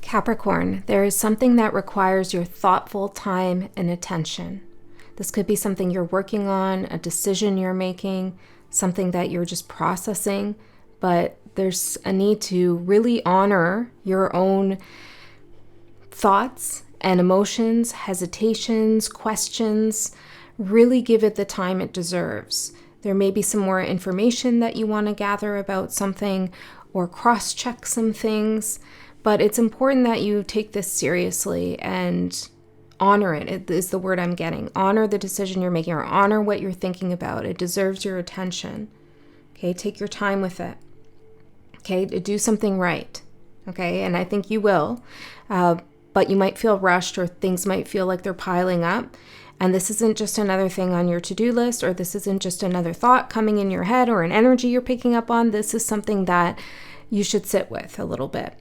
Capricorn, there is something that requires your thoughtful time and attention. This could be something you're working on, a decision you're making, something that you're just processing, but there's a need to really honor your own thoughts and emotions, hesitations, questions. Really give it the time it deserves. There may be some more information that you want to gather about something or cross-check some things, but it's important that you take this seriously and honor it. It is the word I'm getting. Honor the decision you're making, or honor what you're thinking about. It deserves your attention. Okay, take your time with it. Okay, do something right. Okay, and I think you will, but you might feel rushed, or things might feel like they're piling up. And this isn't just another thing on your to-do list, or this isn't just another thought coming in your head or an energy you're picking up on. This is something that you should sit with a little bit.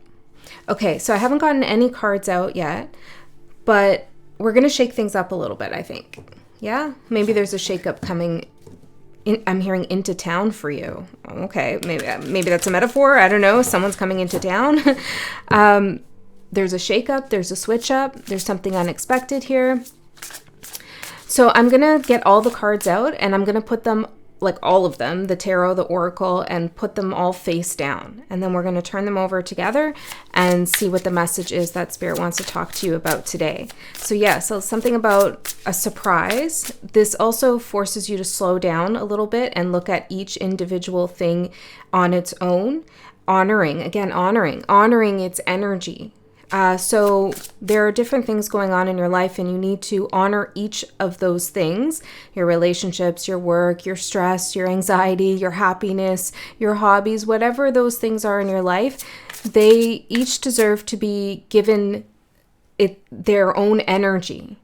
Okay, so I haven't gotten any cards out yet, but we're going to shake things up a little bit, I think. Yeah, maybe there's a shakeup coming in. I'm hearing into town for you. Okay, maybe that's a metaphor. I don't know. Someone's coming into town. There's a shakeup. There's a switch up. There's something unexpected here. So I'm going to get all the cards out, and I'm going to put them, like all of them, the tarot, the oracle, and put them all face down. And then we're going to turn them over together and see what the message is that Spirit wants to talk to you about today. So yeah, so something about a surprise. This also forces you to slow down a little bit and look at each individual thing on its own. Honoring its energy. So there are different things going on in your life, and you need to honor each of those things: your relationships, your work, your stress, your anxiety, your happiness, your hobbies, whatever those things are in your life. They each deserve to be given their own energy.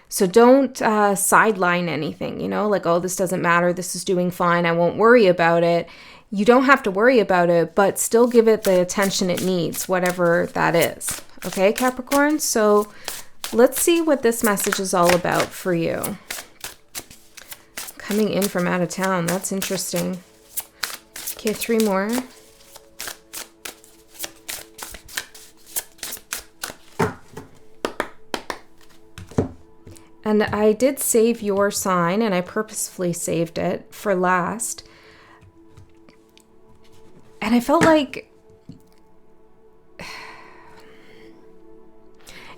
So don't sideline anything, like, oh, this doesn't matter, this is doing fine, I won't worry about it. You don't have to worry about it, but still give it the attention it needs, whatever that is. Okay, Capricorn? So let's see what this message is all about for you. Coming in from out of town. That's interesting. Okay, 3 more. And I did save your sign, and I purposefully saved it for last. And I felt like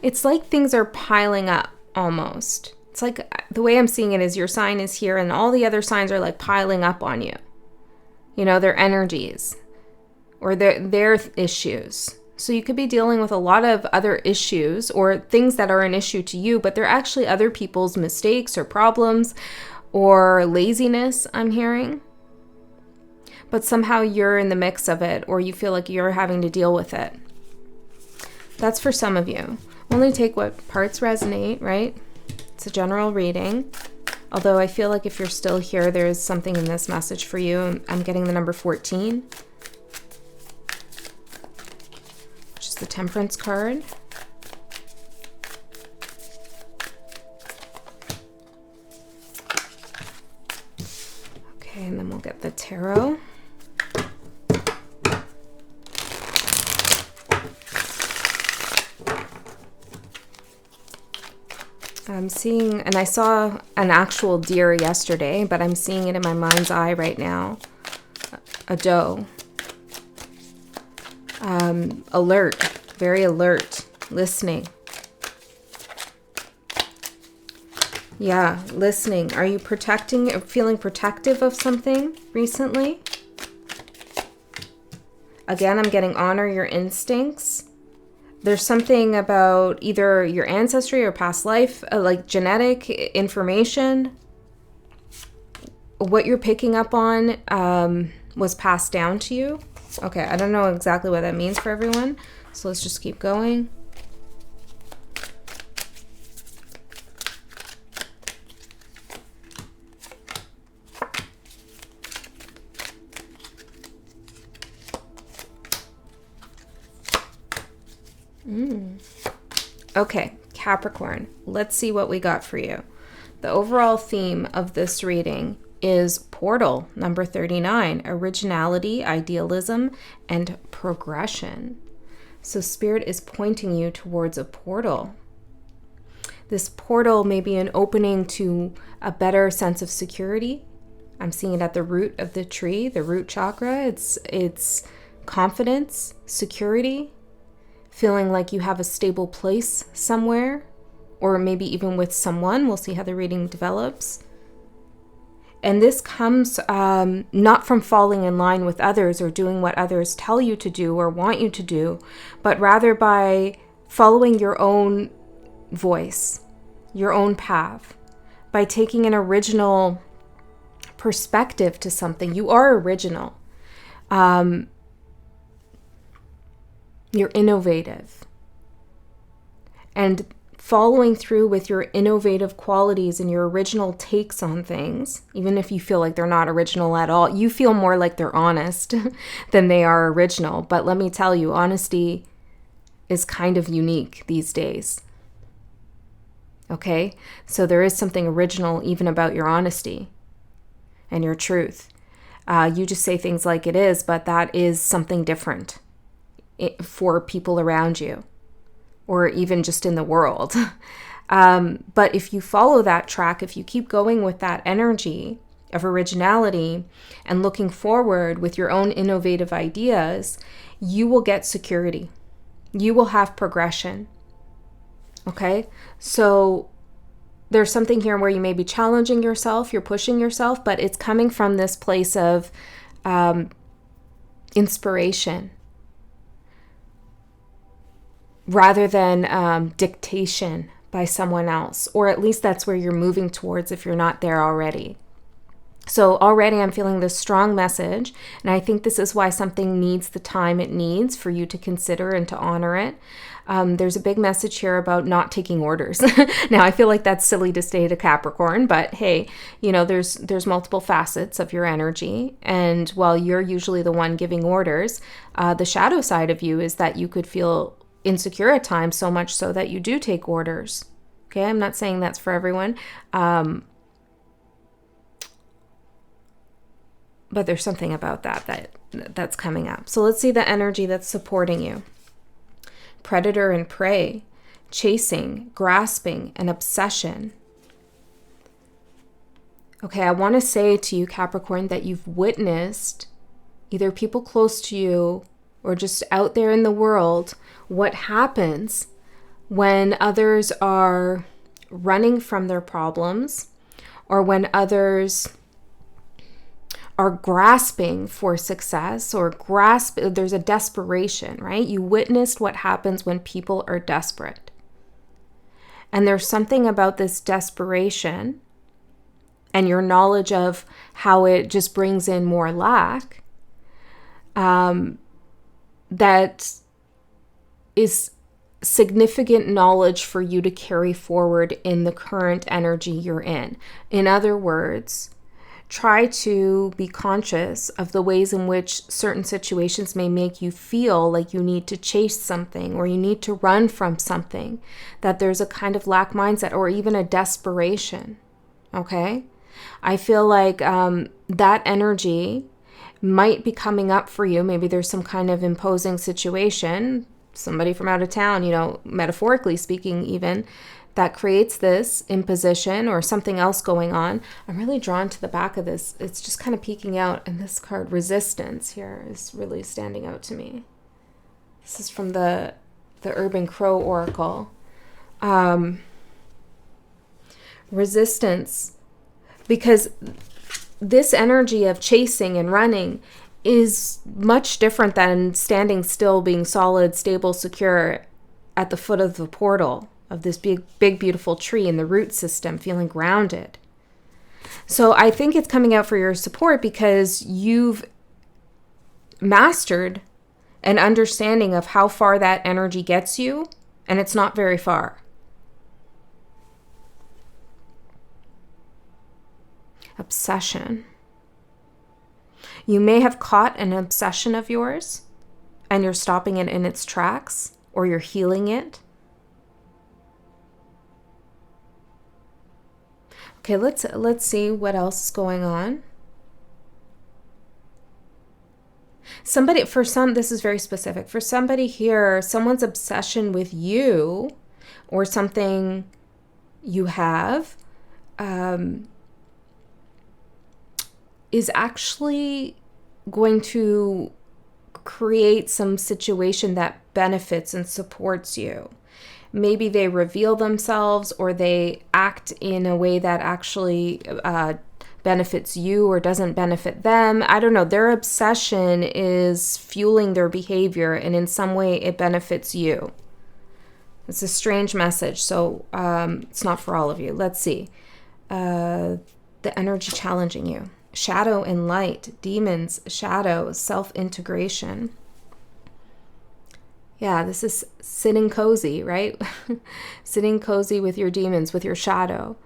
it's like things are piling up almost. It's like the way I'm seeing it is your sign is here and all the other signs are like piling up on you. Their energies or their issues. So you could be dealing with a lot of other issues or things that are an issue to you, but they're actually other people's mistakes or problems or laziness, I'm hearing. But somehow you're in the mix of it, or you feel like you're having to deal with it. That's for some of you. Only take what parts resonate, right? It's a general reading. Although I feel like if you're still here, there is something in this message for you. I'm getting the number 14, which is the Temperance card. Okay, and then we'll get the tarot. I'm seeing, and I saw an actual deer yesterday, but I'm seeing it in my mind's eye right now. A doe. Alert, very alert, listening. Yeah, listening. Are you protecting or feeling protective of something recently? Again, I'm getting honor your instincts. There's something about either your ancestry or past life, like genetic information. What you're picking up on was passed down to you. Okay, I don't know exactly what that means for everyone, so let's just keep going. Okay, Capricorn, let's see what we got for you. The overall theme of this reading is portal number 39, originality, idealism, and progression. So Spirit is pointing you towards a portal. This portal may be an opening to a better sense of security. I'm seeing it at the root of the tree, the root chakra. It's confidence, security, feeling like you have a stable place somewhere, or maybe even with someone. We'll see how the reading develops. And this comes not from falling in line with others or doing what others tell you to do or want you to do, but rather by following your own voice, your own path, by taking an original perspective to something. You are original. You're innovative. And following through with your innovative qualities and your original takes on things, even if you feel like they're not original at all, you feel more like they're honest than they are original. But let me tell you, honesty is kind of unique these days. Okay? So there is something original even about your honesty and your truth. You just say things like it is, but that is something different for people around you, or even just in the world. But if you follow that track, if you keep going with that energy of originality and looking forward with your own innovative ideas, you will get security. You will have progression. Okay? So there's something here where you may be challenging yourself, you're pushing yourself, but it's coming from this place of inspiration rather than dictation by someone else, or at least that's where you're moving towards if you're not there already. So already I'm feeling this strong message, and I think this is why something needs the time it needs for you to consider and to honor it. There's a big message here about not taking orders. Now, I feel like that's silly to say to Capricorn, but hey, you know, there's multiple facets of your energy, and while you're usually the one giving orders, the shadow side of you is that you could feel insecure at times, so much so that you do take orders. Okay, I'm not saying that's for everyone. But there's something about that's coming up. So let's see the energy that's supporting you. Predator and prey, chasing, grasping, and obsession. Okay, I want to say to you, Capricorn, that you've witnessed, either people close to you or just out there in the world, what happens when others are running from their problems, or when others are grasping for success, or there's a desperation, right? You witnessed what happens when people are desperate. And there's something about this desperation and your knowledge of how it just brings in more lack, that is significant knowledge for you to carry forward in the current energy you're in. In other words, try to be conscious of the ways in which certain situations may make you feel like you need to chase something or you need to run from something, that there's a kind of lack mindset or even a desperation, okay? I feel like that energy might be coming up for you. Maybe there's some kind of imposing situation, somebody from out of town, you know, metaphorically speaking even, that creates this imposition or something else going on. I'm really drawn to the back of this. It's just kind of peeking out, and this card, resistance, here is really standing out to me. This is from the Urban Crow Oracle. Resistance, because this energy of chasing and running is much different than standing still, being solid, stable, secure at the foot of the portal of this big, beautiful tree in the root system, feeling grounded. So I think it's coming out for your support because you've mastered an understanding of how far that energy gets you, and it's not very far. Obsession. You may have caught an obsession of yours and you're stopping it in its tracks, or you're healing it. Okay, let's see what else is going on. This is very specific. For somebody here, someone's obsession with you or something you have is actually going to create some situation that benefits and supports you. Maybe they reveal themselves or they act in a way that actually benefits you or doesn't benefit them. I don't know. Their obsession is fueling their behavior, and in some way it benefits you. It's a strange message, so it's not for all of you. Let's see. The energy challenging you. Shadow and light, demons, shadows, self-integration. Yeah, this is sitting cozy, right? Sitting cozy with your demons, with your shadow.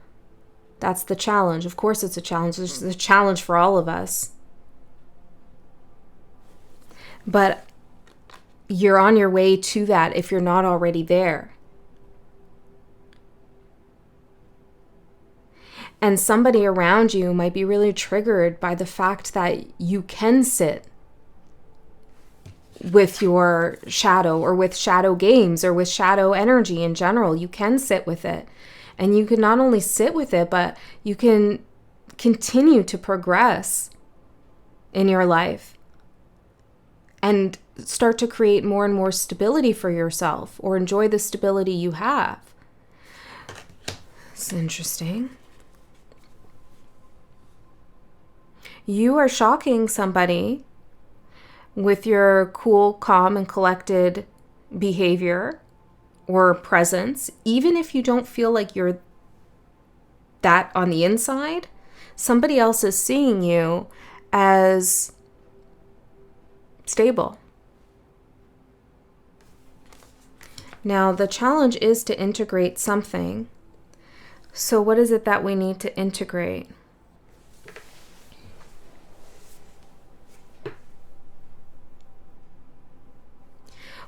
That's the challenge. Of course it's a challenge. It's a challenge for all of us. But you're on your way to that if you're not already there. And somebody around you might be really triggered by the fact that you can sit with your shadow or with shadow games or with shadow energy in general. You can sit with it. And you can not only sit with it, but you can continue to progress in your life and start to create more and more stability for yourself or enjoy the stability you have. It's interesting. You are shocking somebody with your cool, calm, and collected behavior or presence. Even if you don't feel like you're that on the inside, somebody else is seeing you as stable. Now, the challenge is to integrate something. So what is it that we need to integrate?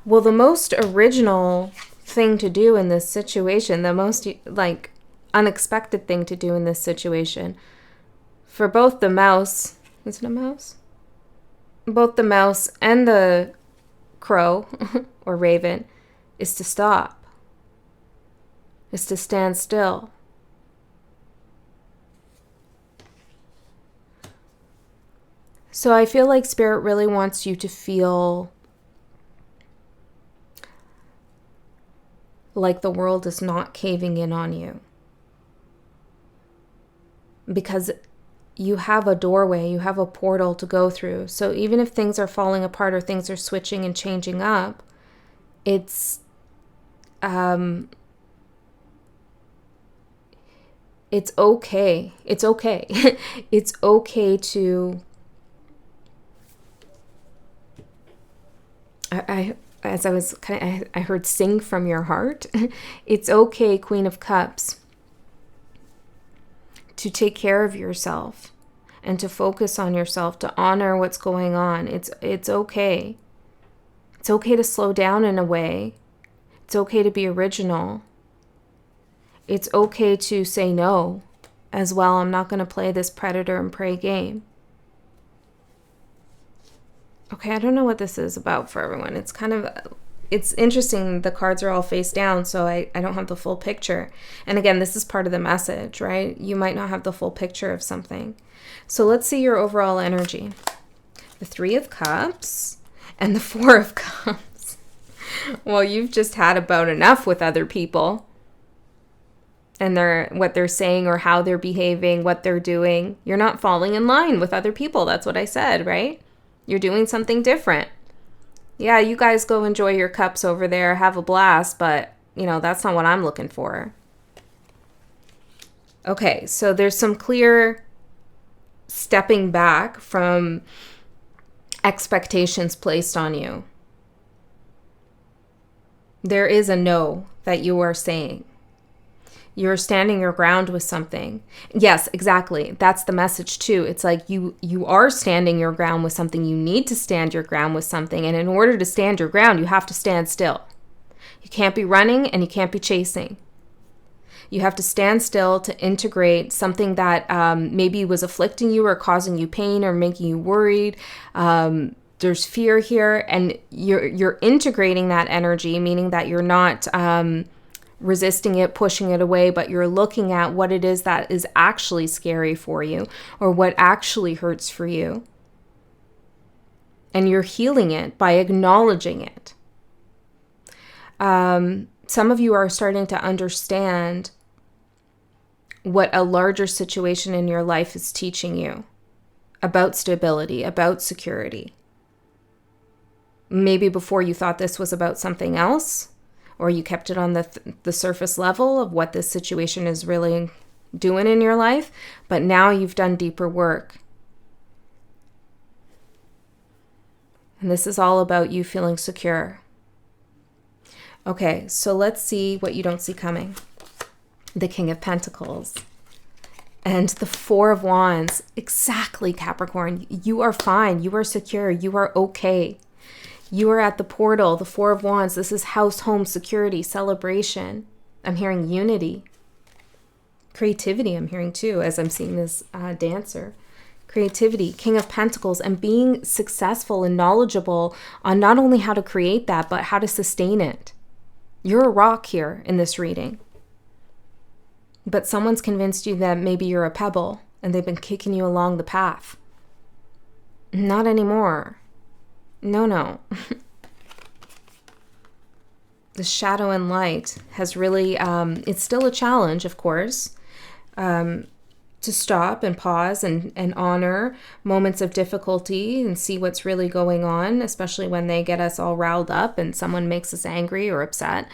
Well, the most original thing to do in this situation, the most unexpected thing to do in this situation, for both the mouse, is it a mouse? Both the mouse and the crow or raven, is to stop, is to stand still. So I feel like Spirit really wants you to feel like the world is not caving in on you. Because you have a doorway, you have a portal to go through. So even if things are falling apart or things are switching and changing up, it's okay. It's okay. It's okay to as I was I heard sing from your heart. It's okay, Queen of Cups, to take care of yourself and to focus on yourself, to honor what's going on. It's okay. It's okay to slow down in a way. It's okay to be original. It's okay to say no as well. I'm not going to play this predator and prey game. Okay, I don't know what this is about for everyone. It's interesting. The cards are all face down, so I don't have the full picture. And again, this is part of the message, right? You might not have the full picture of something. So let's see your overall energy. The 3 of Cups and the 4 of Cups. Well, you've just had about enough with other people and what they're saying or how they're behaving, what they're doing. You're not falling in line with other people. That's what I said, right? You're doing something different. Yeah, you guys go enjoy your cups over there, have a blast, but, that's not what I'm looking for. Okay, so there's some clear stepping back from expectations placed on you. There is a no that you are saying. You're standing your ground with something. Yes, exactly. That's the message too. It's like you are standing your ground with something. You need to stand your ground with something. And in order to stand your ground, you have to stand still. You can't be running and you can't be chasing. You have to stand still to integrate something that maybe was afflicting you or causing you pain or making you worried, there's fear here, and you're integrating that energy, meaning that you're not resisting it, pushing it away, but you're looking at what it is that is actually scary for you, or what actually hurts for you. And you're healing it by acknowledging it. Some of you are starting to understand what a larger situation in your life is teaching you about stability, about security. Maybe before you thought this was about something else, or you kept it on the surface level of what this situation is really doing in your life, but now you've done deeper work. And this is all about you feeling secure. Okay, so let's see what you don't see coming. The King of Pentacles and the Four of Wands. Exactly, Capricorn. You are fine. You are secure. You are okay. You are at the portal, the Four of Wands. This is house, home, security, celebration. I'm hearing unity. Creativity, I'm hearing too, as I'm seeing this dancer. Creativity, King of Pentacles, and being successful and knowledgeable on not only how to create that, but how to sustain it. You're a rock here in this reading. But someone's convinced you that maybe you're a pebble and they've been kicking you along the path. Not anymore. No. The shadow and light has really, it's still a challenge, of course, to stop and pause and honor moments of difficulty and see what's really going on, especially when they get us all riled up and someone makes us angry or upset.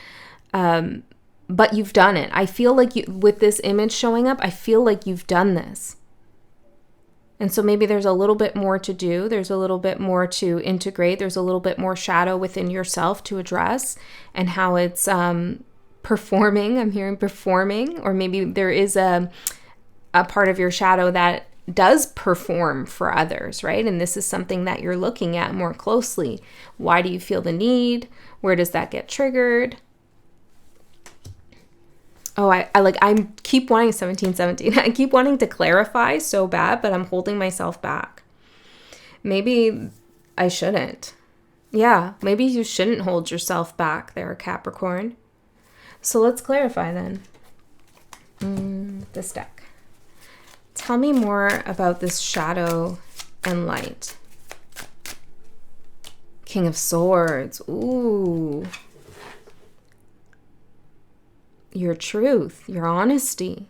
But you've done it. I feel like with this image showing up, I feel like you've done this. And so maybe there's a little bit more to do. There's a little bit more to integrate. There's a little bit more shadow within yourself to address, and how it's performing. I'm hearing performing, or maybe there is a part of your shadow that does perform for others, right? And this is something that you're looking at more closely. Why do you feel the need? Where does that get triggered? Oh, I keep wanting 1717. I keep wanting to clarify so bad, but I'm holding myself back. Maybe I shouldn't. Yeah, maybe you shouldn't hold yourself back there, Capricorn. So let's clarify then. This deck. Tell me more about this shadow and light. King of Swords. Ooh. Your truth, your honesty.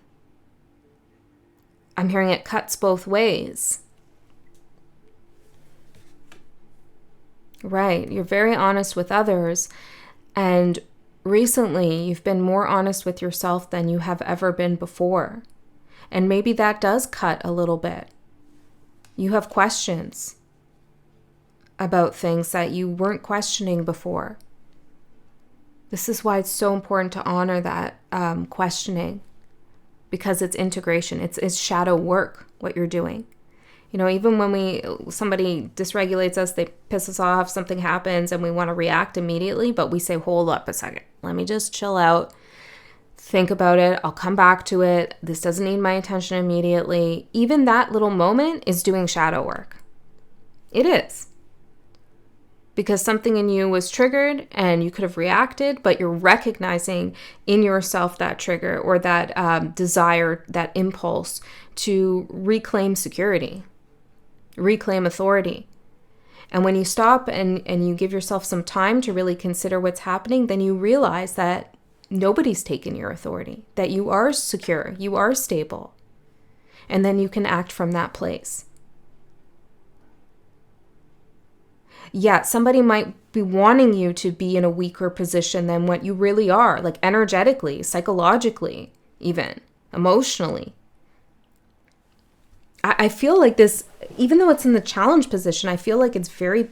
I'm hearing it cuts both ways. Right, you're very honest with others, and recently you've been more honest with yourself than you have ever been before. And maybe that does cut a little bit. You have questions about things that you weren't questioning before. This is why it's so important to honor that questioning, because it's integration. It's shadow work, what you're doing. You know, even when somebody dysregulates us, they piss us off, something happens, and we want to react immediately, but we say, hold up a second. Let me just chill out, think about it. I'll come back to it. This doesn't need my attention immediately. Even that little moment is doing shadow work. It is. Because something in you was triggered and you could have reacted, but you're recognizing in yourself that trigger or that desire, that impulse to reclaim security, reclaim authority. And when you stop and you give yourself some time to really consider what's happening, then you realize that nobody's taken your authority, that you are secure, you are stable. And then you can act from that place. Yeah, somebody might be wanting you to be in a weaker position than what you really are, like energetically, psychologically, even emotionally. I feel like this, even though it's in the challenge position, I feel like it's very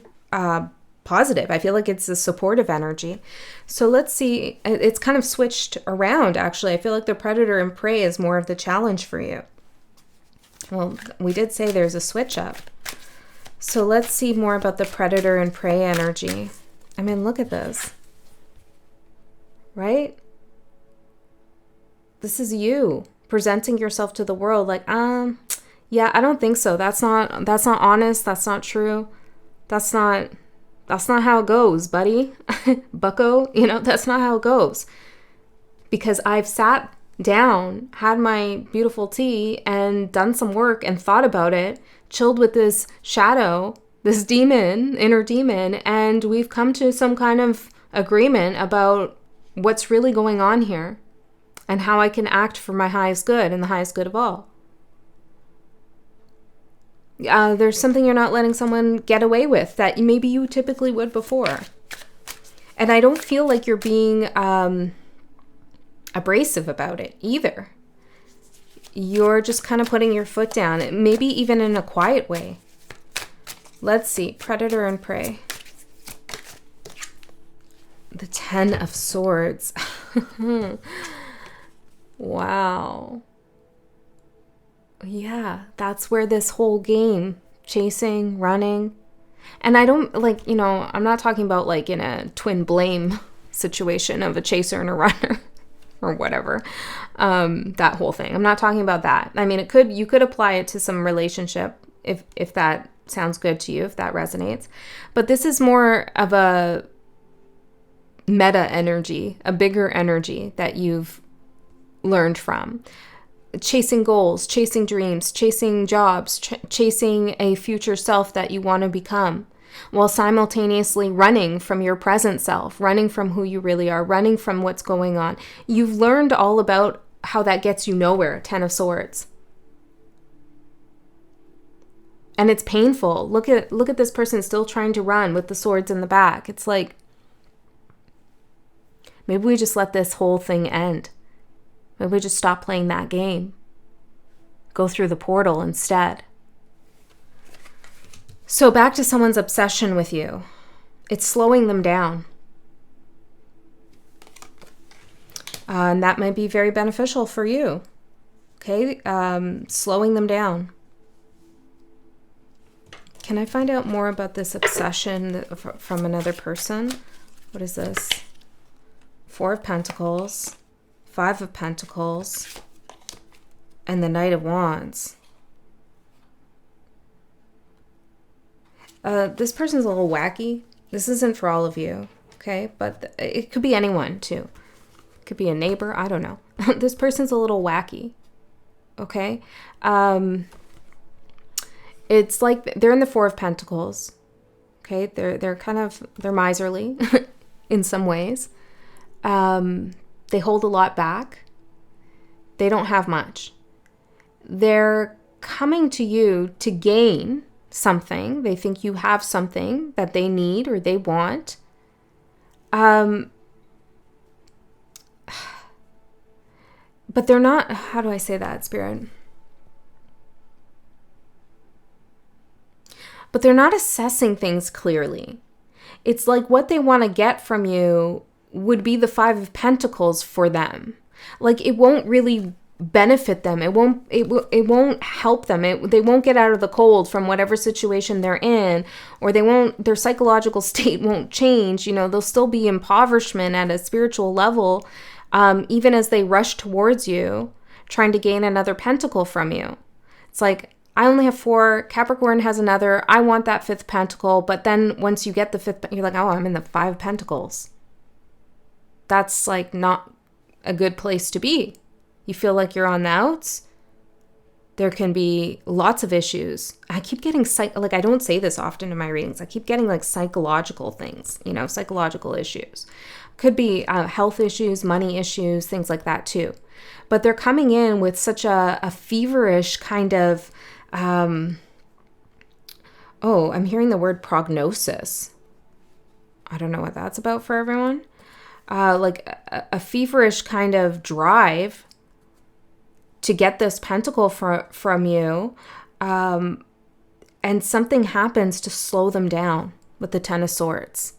positive. I feel like it's a supportive energy. So let's see, it's kind of switched around, actually. I feel like the predator and prey is more of the challenge for you. Well, we did say there's a switch up. So let's see more about the predator and prey energy. I mean, look at this. Right? This is you presenting yourself to the world like, yeah, I don't think so. That's not honest. That's not true. That's not how it goes, buddy. Bucko, that's not how it goes. Because I've sat down, had my beautiful tea, and done some work and thought about it, chilled with this shadow, this demon, inner demon, and we've come to some kind of agreement about what's really going on here and how I can act for my highest good and the highest good of all. There's something you're not letting someone get away with that maybe you typically would before. And I don't feel like you're being abrasive about it either. You're just kind of putting your foot down, maybe even in a quiet way. Let's see, predator and prey. The 10 of Swords. Wow. Yeah, that's where this whole game, chasing, running. And I don't I'm not talking about like in a twin blame situation of a chaser and a runner or whatever. That whole thing. I'm not talking about that. I mean, you could apply it to some relationship if that sounds good to you, if that resonates. But this is more of a meta energy, a bigger energy that you've learned from. Chasing goals, chasing dreams, chasing jobs, chasing a future self that you want to become, while simultaneously running from your present self, running from who you really are, running from what's going on. You've learned all about how that gets you nowhere, 10 of Swords. And it's painful. Look at this person still trying to run with the swords in the back. It's like, maybe we just let this whole thing end. Maybe we just stop playing that game. Go through the portal instead. So back to someone's obsession with you. It's slowing them down. And that might be very beneficial for you. Okay? Slowing them down. Can I find out more about this obsession from another person? What is this? 4 of Pentacles. 5 of Pentacles, and the Knight of Wands. This person's a little wacky. This isn't for all of you, okay? But it could be anyone, too. It could be a neighbor. I don't know. This person's a little wacky, okay? It's like they're in the 4 of Pentacles, okay? They're miserly in some ways. They hold a lot back. They don't have much. They're coming to you to gain something. They think you have something that they need or they want. But they're not, how do I say that, Spirit? But they're not assessing things clearly. It's like what they want to get from you would be the 5 of Pentacles for them. Like it won't really benefit them. It won't help them. They won't get out of the cold from whatever situation they're in, or their psychological state won't change. They'll still be impoverishment at a spiritual level, even as they rush towards you, trying to gain another pentacle from you. It's like, I only have 4, Capricorn has another, I want that 5th pentacle, but then once you get the 5th, you're like, oh, I'm in the 5 of Pentacles. That's like not a good place to be. You feel like you're on the outs. There can be lots of issues. I keep getting I don't say this often in my readings. I keep getting like psychological things, psychological issues. Could be health issues, money issues, things like that too. But they're coming in with such a feverish kind of, I'm hearing the word prognosis. I don't know what that's about for everyone. Like a feverish kind of drive to get this pentacle from you, and something happens to slow them down with the 10 of Swords.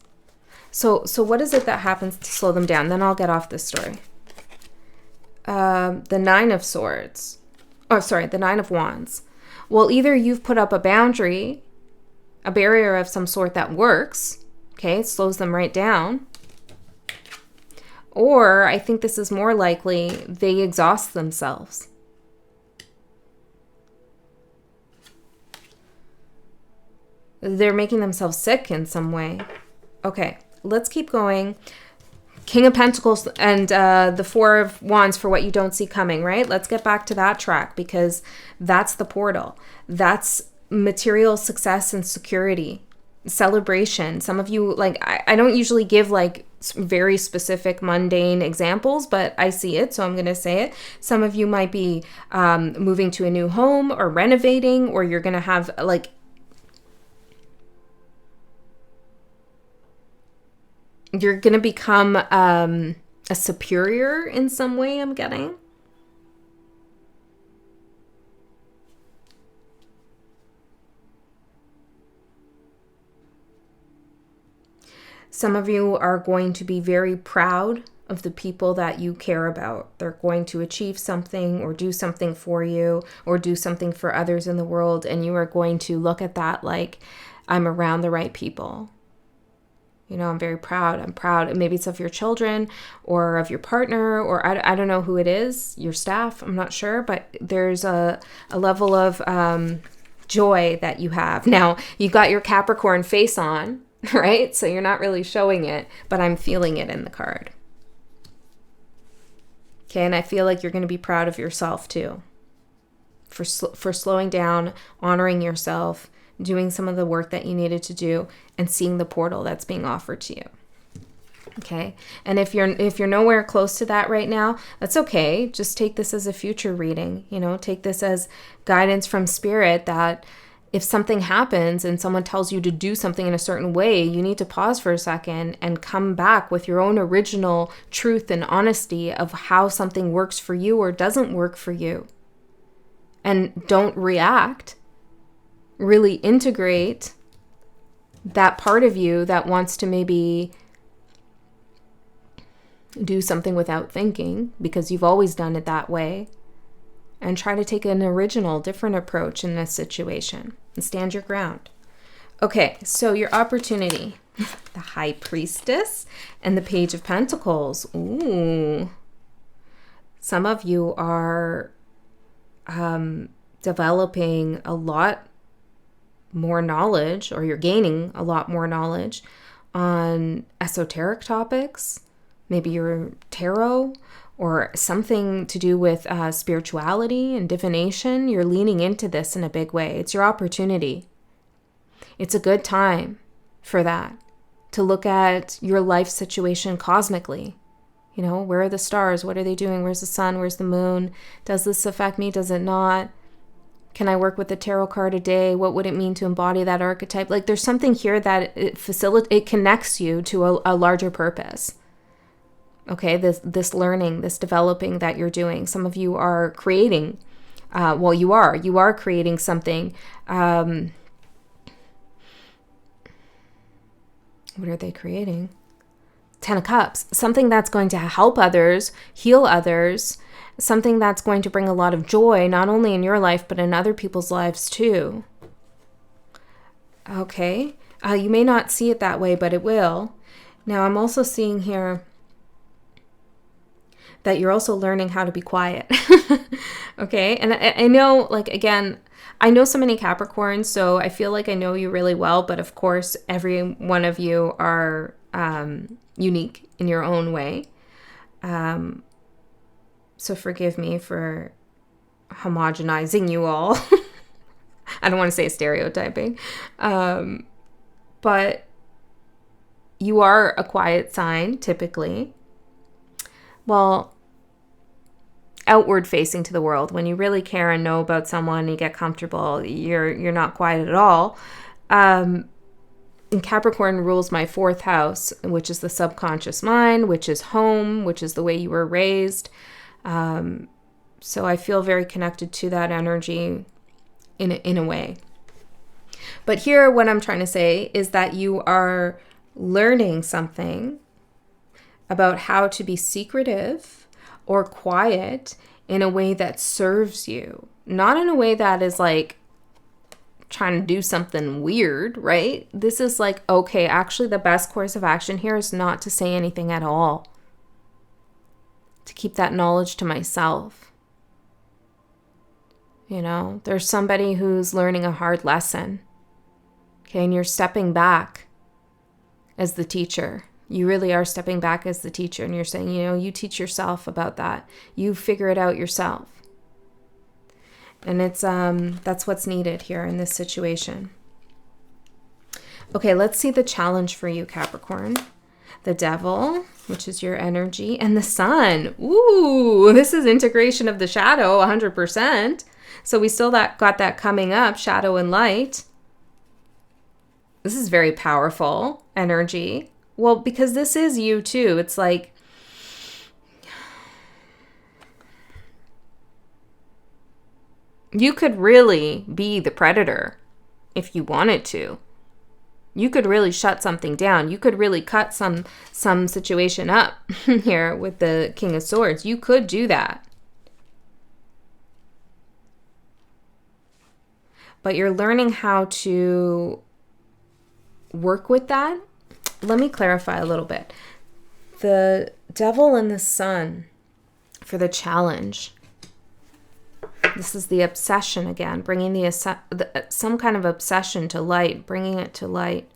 So what is it that happens to slow them down? Then I'll get off this story. The 9 of Swords. Oh, sorry, the 9 of Wands. Well, either you've put up a boundary, a barrier of some sort that works, okay, it slows them right down. Or I think this is more likely they exhaust themselves. They're making themselves sick in some way. Okay, let's keep going. King of Pentacles and the Four of Wands for what you don't see coming, right? Let's get back to that track because that's the portal. That's material success and security, celebration. Some of you, like, I don't usually give like very specific mundane examples, but I see it, so I'm going to say it. Some of you might be moving to a new home or renovating, or you're going to have like you're going to become a superior in some way, I'm getting. Some of you are going to be very proud of the people that you care about. They're going to achieve something or do something for you or do something for others in the world. And you are going to look at that like, I'm around the right people. You know, I'm very proud. I'm proud. Maybe it's of your children or of your partner, or I don't know who it is, your staff. I'm not sure, but there's a level of joy that you have. Now, you got your Capricorn face on, right? So you're not really showing it, but I'm feeling it in the card. Okay, and I feel like you're going to be proud of yourself too for slowing down, honoring yourself, doing some of the work that you needed to do, and seeing the portal that's being offered to you. Okay, and if you're nowhere close to that right now, that's okay. Just take this as a future reading. You know, take this as guidance from spirit that if something happens and someone tells you to do something in a certain way, you need to pause for a second and come back with your own original truth and honesty of how something works for you or doesn't work for you. And don't react. Really integrate that part of you that wants to maybe do something without thinking because you've always done it that way, and try to take an original, different approach in this situation and stand your ground. Okay, so your opportunity, the High Priestess and the Page of Pentacles. Ooh. Some of you are developing a lot more knowledge, or you're gaining a lot more knowledge on esoteric topics, maybe your tarot or something to do with spirituality and divination. You're leaning into this in a big way. It's your opportunity. It's a good time for that, to look at your life situation cosmically. You know, where are the stars? What are they doing? Where's the sun? Where's the moon? Does this affect me? Does it not? Can I work with the tarot card a day? What would it mean to embody that archetype? Like, there's something here that it connects you to a larger purpose. Okay, this learning, this developing that you're doing. Some of you are creating. You are creating something. What are they creating? 10 of Cups. Something that's going to help others, heal others. Something that's going to bring a lot of joy, not only in your life, but in other people's lives too. Okay. You may not see it that way, but it will. Now, I'm also seeing here that you're also learning how to be quiet. Okay. And I know, like, again, I know so many Capricorns, so I feel like I know you really well. But of course, every one of you are unique in your own way. So forgive me for homogenizing you all. I don't want to say stereotyping. But you are a quiet sign, typically. Well, outward facing to the world. When you really care and know about someone, you get comfortable, you're not quiet at all. And Capricorn rules my 4th house, which is the subconscious mind, which is home, which is the way you were raised. So I feel very connected to that energy in a way. But here, what I'm trying to say is that you are learning something about how to be secretive or quiet in a way that serves you. Not in a way that is like trying to do something weird, right? This is like, okay, actually the best course of action here is not to say anything at all. To keep that knowledge to myself. You know, there's somebody who's learning a hard lesson. Okay, and you're stepping back as the teacher. You really are stepping back as the teacher, and you're saying, you teach yourself about that. You figure it out yourself. And that's what's needed here in this situation. Okay, let's see the challenge for you, Capricorn. The devil, which is your energy, and the sun. Ooh, this is integration of the shadow, 100%. So we still got that coming up, shadow and light. This is very powerful energy. Well, because this is you too. It's like, you could really be the predator if you wanted to. You could really shut something down. You could really cut some situation up here with the King of Swords. You could do that. But you're learning how to work with that. Let me clarify a little bit. The devil and the sun for the challenge. This is the obsession again, bringing some kind of obsession to light, bringing it to light.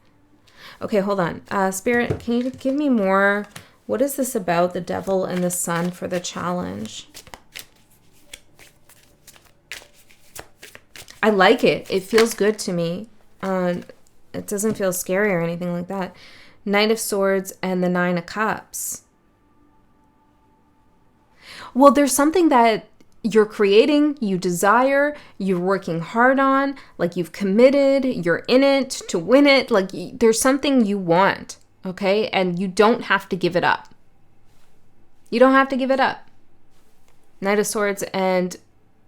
Okay, hold on. Spirit, can you give me more? What is this about the devil and the sun for the challenge? I like it. It feels good to me. It doesn't feel scary or anything like that. Knight of Swords and the Nine of Cups. Well, there's something that you're creating, you desire, you're working hard on, like you've committed, you're in it to win it, like there's something you want, okay? And you don't have to give it up. You don't have to give it up. Knight of Swords and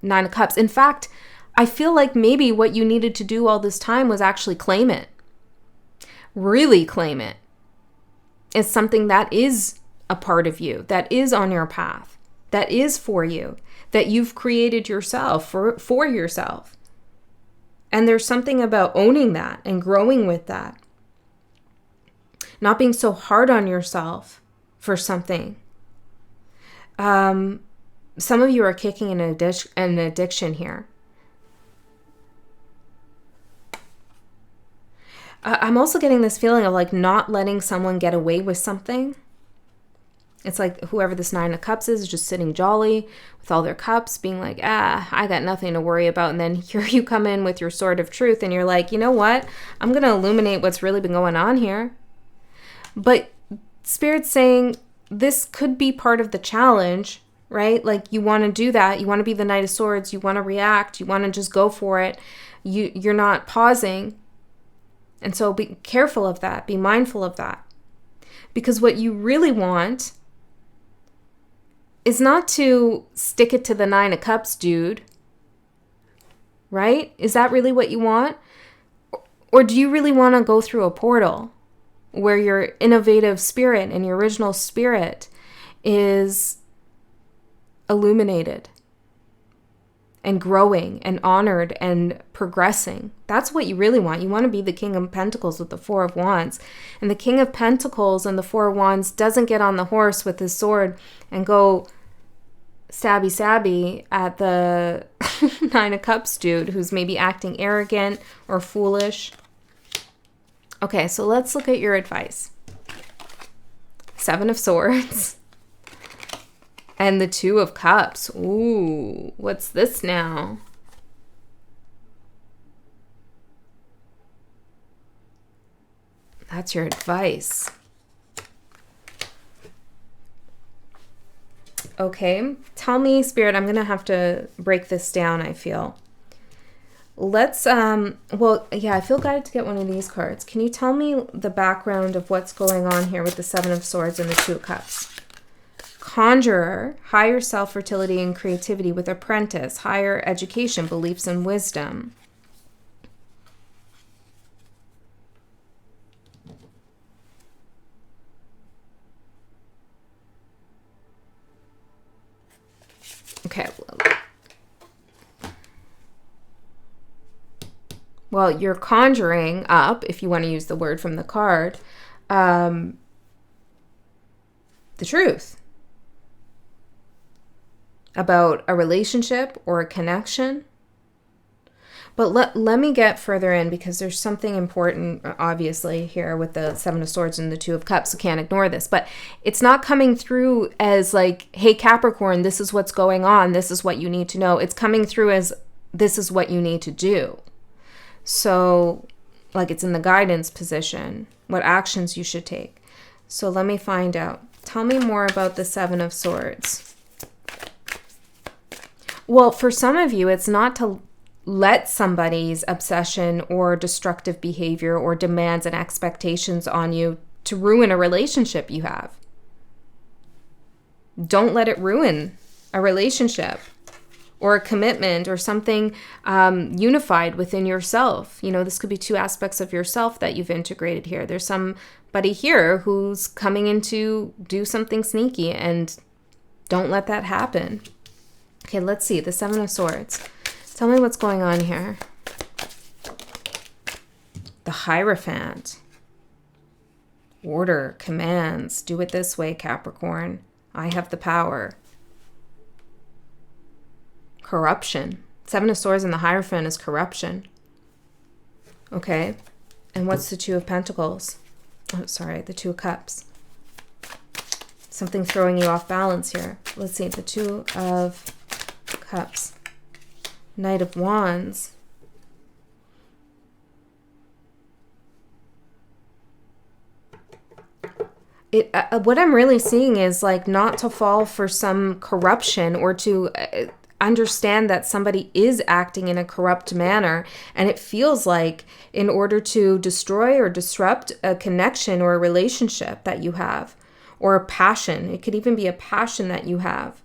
Nine of Cups. In fact, I feel like maybe what you needed to do all this time was actually claim it. Really claim it. It's something that is a part of you, that is on your path, that is for you, that you've created yourself for yourself. And there's something about owning that and growing with that. Not being so hard on yourself for something. Some of you are kicking an addiction here. I'm also getting this feeling of like not letting someone get away with something. It's like whoever this Nine of Cups is just sitting jolly with all their cups, being like, I got nothing to worry about. And then here you come in with your sword of truth and you're like, you know what? I'm going to illuminate what's really been going on here. But Spirit's saying this could be part of the challenge, right? Like you want to do that. You want to be the Knight of Swords. You want to react. You want to just go for it. You're not pausing. And so be careful of that. Be mindful of that. Because what you really want is not to stick it to the Nine of Cups, dude. Right? Is that really what you want? Or do you really want to go through a portal where your innovative spirit and your original spirit is illuminated and growing and honored and progressing? That's what you really want. You want to be the King of Pentacles with the Four of Wands. And the King of Pentacles and the Four of Wands doesn't get on the horse with his sword and go stabby at the Nine of Cups dude who's maybe acting arrogant or foolish. Okay, so let's look at your advice. Seven of Swords. And the Two of Cups. Ooh, what's this now? That's your advice. Okay, tell me, Spirit, I'm going to have to break this down, I feel. Let's, well, yeah, I feel guided to get one of these cards. Can you tell me the background of what's going on here with the Seven of Swords and the Two of Cups? Conjurer, higher self-fertility and creativity with apprentice, higher education, beliefs and wisdom. Okay. Well, you're conjuring up, if you want to use the word from the card, the truth about a relationship or a connection. But let me get further in, because there's something important, obviously, here with the Seven of Swords and the Two of Cups. So can't ignore this. But it's not coming through as like, hey, Capricorn, this is what's going on. This is what you need to know. It's coming through as, this is what you need to do. So, like, it's in the guidance position, what actions you should take. So let me find out. Tell me more about the Seven of Swords. Well, for some of you, it's not to let somebody's obsession or destructive behavior or demands and expectations on you to ruin a relationship you have. Don't let it ruin a relationship or a commitment or something unified within yourself. You know, this could be two aspects of yourself that you've integrated here. There's somebody here who's coming in to do something sneaky, and don't let that happen. Okay, let's see. The Seven of Swords. Tell me what's going on here. The Hierophant. Order, commands. Do it this way, Capricorn. I have the power. Corruption. Seven of Swords and the Hierophant is corruption. Okay. And what's the Two of Pentacles? Oh, sorry, the Two of Cups. Something throwing you off balance here. Let's see. The Two of Cups. Knight of Wands. What I'm really seeing is like not to fall for some corruption, or to understand that somebody is acting in a corrupt manner, and it feels like in order to destroy or disrupt a connection or a relationship that you have, or a passion. It could even be a passion that you have.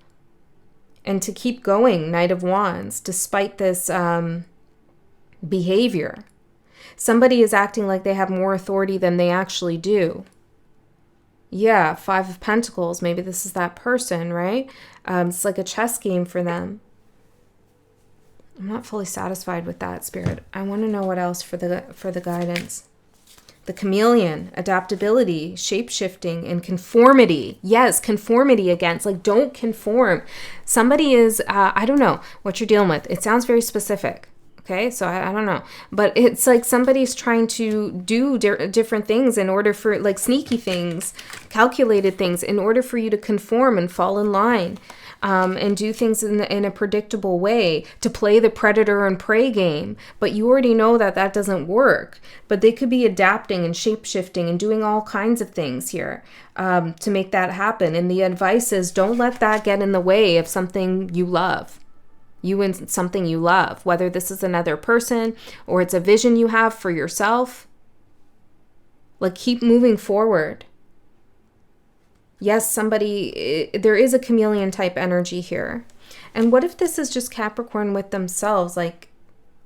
And to keep going, Knight of Wands, despite this behavior. Somebody is acting like they have more authority than they actually do. Yeah, Five of Pentacles. Maybe this is that person, right? It's like a chess game for them. I'm not fully satisfied with that, Spirit. I want to know what else for the guidance. The Chameleon, adaptability, shape-shifting, and conformity. Yes, conformity against, like, don't conform. Somebody is, I don't know what you're dealing with. It sounds very specific, okay? So I don't know. But it's like somebody's trying to do different things in order for, like, sneaky things, calculated things, in order for you to conform and fall in line. And do things in a predictable way, to play the predator and prey game. But you already know that that doesn't work. But they could be adapting and shape-shifting and doing all kinds of things here to make that happen. And the advice is, don't let that get in the way of something you love. You and something you love. Whether this is another person or it's a vision you have for yourself. Like, keep moving forward. Yes, there is a chameleon type energy here. And what if this is just Capricorn with themselves? Like,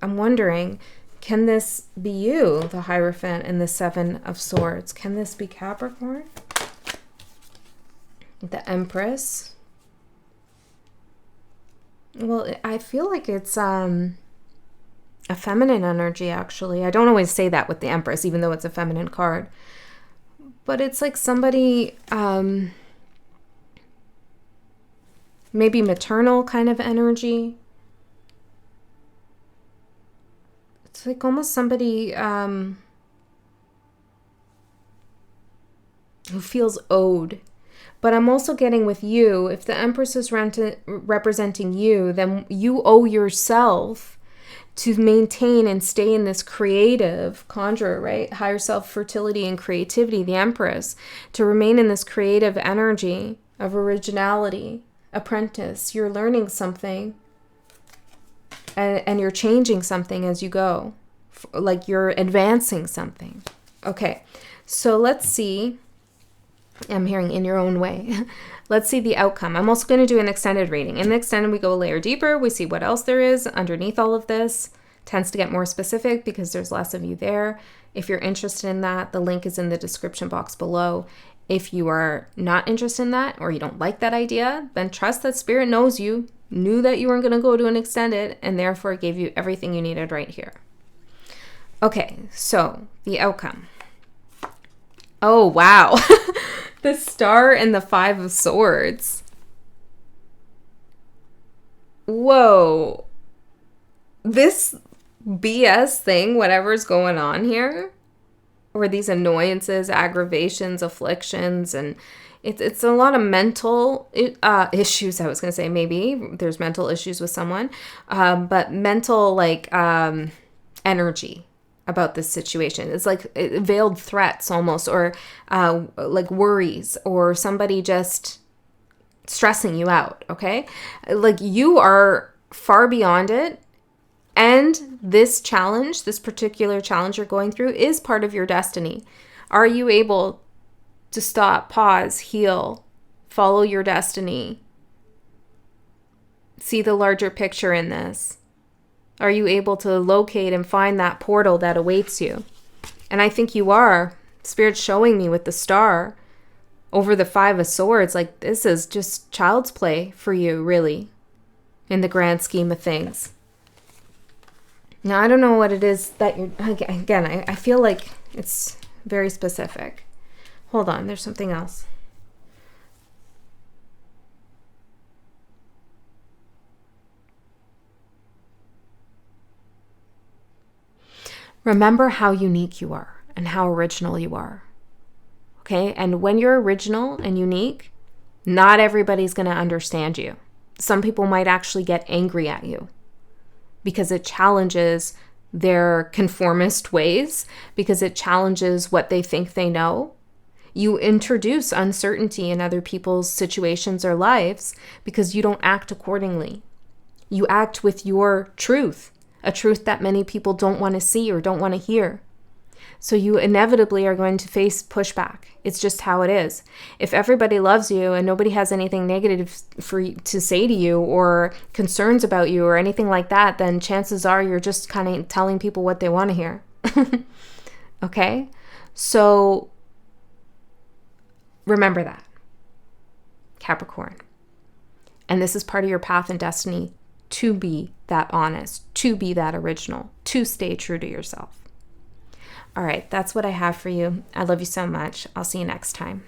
I'm wondering, can this be you, the Hierophant and the Seven of Swords? Can this be Capricorn? The Empress. Well, I feel like it's a feminine energy, actually. I don't always say that with the Empress, even though it's a feminine card. But it's like somebody, maybe maternal kind of energy. It's like almost somebody who feels owed. But I'm also getting with you, if the Empress is representing you, then you owe yourself to maintain and stay in this creative conjurer, right? Higher self, fertility, and creativity, the Empress, to remain in this creative energy of originality. Apprentice, you're learning something and you're changing something as you go. Like you're advancing something. Okay, so let's see. I'm hearing in your own way. Let's see the outcome. I'm also going to do an extended reading. In the extended, we go a layer deeper. We see what else there is underneath all of this. Tends to get more specific because there's less of you there. If you're interested in that, the link is in the description box below. If you are not interested in that, or you don't like that idea, then trust that Spirit knows you, knew that you weren't going to go to an extended, and therefore gave you everything you needed right here. Okay, so the outcome. Oh, wow. The Star and the Five of Swords. Whoa. This BS thing, whatever's going on here, or these annoyances, aggravations, afflictions, and it's a lot of mental issues. I was going to say maybe there's mental issues with someone, but mental energy about this situation. It's like veiled threats almost, or like worries, or somebody just stressing you out, okay? Like you are far beyond it. And this challenge, this particular challenge you're going through is part of your destiny. Are you able to stop, pause, heal, follow your destiny? See the larger picture in this. Are you able to locate and find that portal that awaits you? And I think you are. Spirit's showing me with the star over the 5 of Swords, like this is just child's play for you, really, in the grand scheme of things. Now, I don't know what it is that you're, again, I feel like it's very specific. Hold on, there's something else. Remember how unique you are and how original you are. Okay? And when you're original and unique, not everybody's going to understand you. Some people might actually get angry at you because it challenges their conformist ways, because it challenges what they think they know. You introduce uncertainty in other people's situations or lives because you don't act accordingly. You act with your truth, a truth that many people don't want to see or don't want to hear. So you inevitably are going to face pushback. It's just how it is. If everybody loves you and nobody has anything negative for you to say to you or concerns about you or anything like that, then chances are you're just kind of telling people what they want to hear. Okay? So remember that, Capricorn. And this is part of your path and destiny to be that honest, to be that original, to stay true to yourself. All right, that's what I have for you. I love you so much. I'll see you next time.